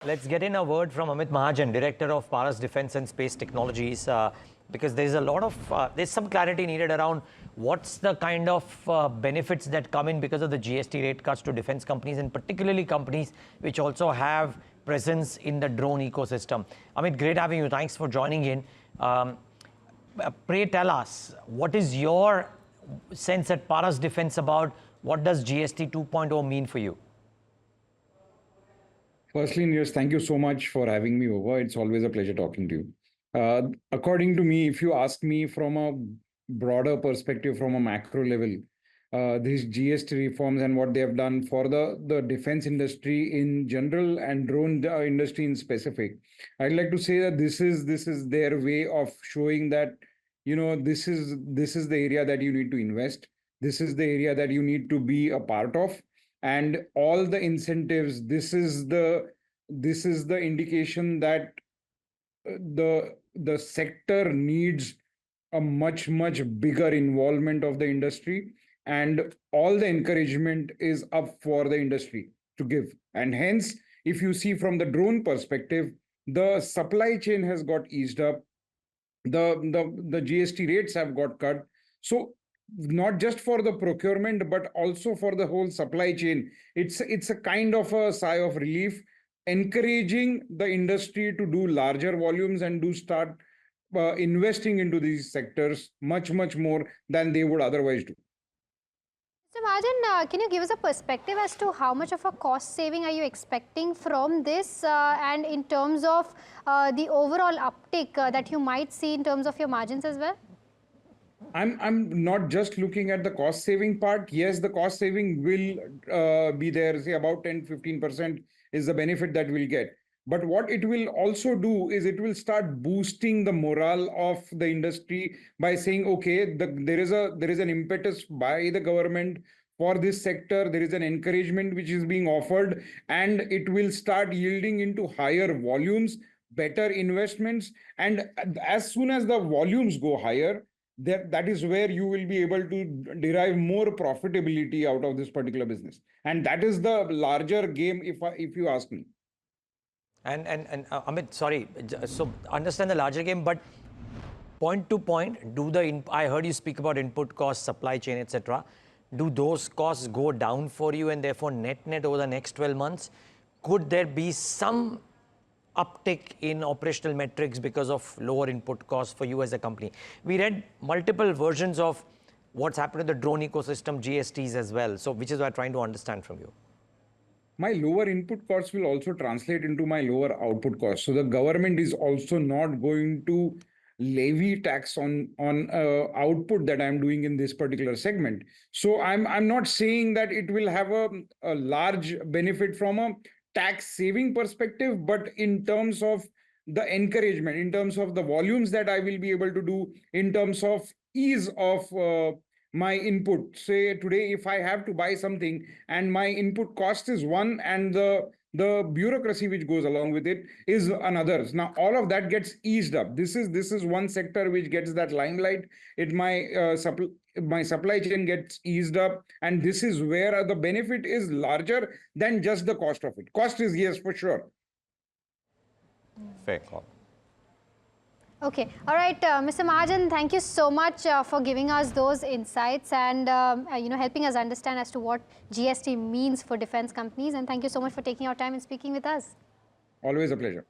Let's get in a word from Amit Mahajan, Director of Paras Defence and Space Technologies, because there's a lot of, there's some clarity needed around what's the kind of benefits that come in because of the GST rate cuts to defence companies, and particularly companies which also have presence in the drone ecosystem. Amit, great having you. Thanks for joining in. Pray tell us, what is your sense at Paras Defence about what does GST 2.0 mean for you? Firstly, Neeraj, thank you so much for having me over. It's always a pleasure talking to you. According to me, if you ask me from a broader perspective, from a macro level, these GST reforms and what they have done for the defense industry in general and drone industry in specific, I'd like to say that this is their way of showing that, you know, this is the area that you need to invest. This is the area that you need to be a part of. And all the incentives, this is the indication that the sector needs a much bigger involvement of the industry, and all the encouragement is up for the industry to give. And hence, if you see from the drone perspective, the supply chain has got eased up, the GST rates have got cut. So not just for the procurement, but also for the whole supply chain, it's a kind of a sigh of relief, encouraging the industry to do larger volumes and do start investing into these sectors much more than they would otherwise do. So Mahajan, can you give us a perspective as to how much of a cost saving are you expecting from this, and in terms of the overall uptick that you might see in terms of your margins as well? I'm not just looking at the cost saving part. Yes, the cost saving will be there, say about 10-15% is the benefit that we'll get. But what it will also do is it will start boosting the morale of the industry by saying, okay, there is an impetus by the government for this sector. There is an encouragement which is being offered, and it will start yielding into higher volumes, better investments. And as soon as the volumes go higher, that is where you will be able to derive more profitability out of this particular business. And that is the larger game, if you ask me. And Amit, sorry, so understand the larger game, but point to point, I heard you speak about input costs, supply chain, etc. Do those costs go down for you, and therefore net over the next 12 months, could there be some uptick in operational metrics because of lower input costs for you as a company? We read multiple versions of what's happened to the drone ecosystem, GSTs as well. So which is what I'm trying to understand from you. My lower input costs will also translate into my lower output costs. So the government is also not going to levy tax on output that I'm doing in this particular segment. So I'm not saying that it will have a large benefit from a tax saving perspective, but in terms of the encouragement, in terms of the volumes that I will be able to do, in terms of ease of my input. Say today, if I have to buy something and my input cost is one, and the bureaucracy which goes along with it is another. Now all of that gets eased up. This is one sector which gets that limelight. My supply chain gets eased up, and this is where the benefit is larger than just the cost of it. Cost is, yes, for sure. Fair call. Okay. All right, Mr. Mahajan, thank you so much for giving us those insights and helping us understand as to what GST means for defense companies. And thank you so much for taking your time and speaking with us. Always a pleasure.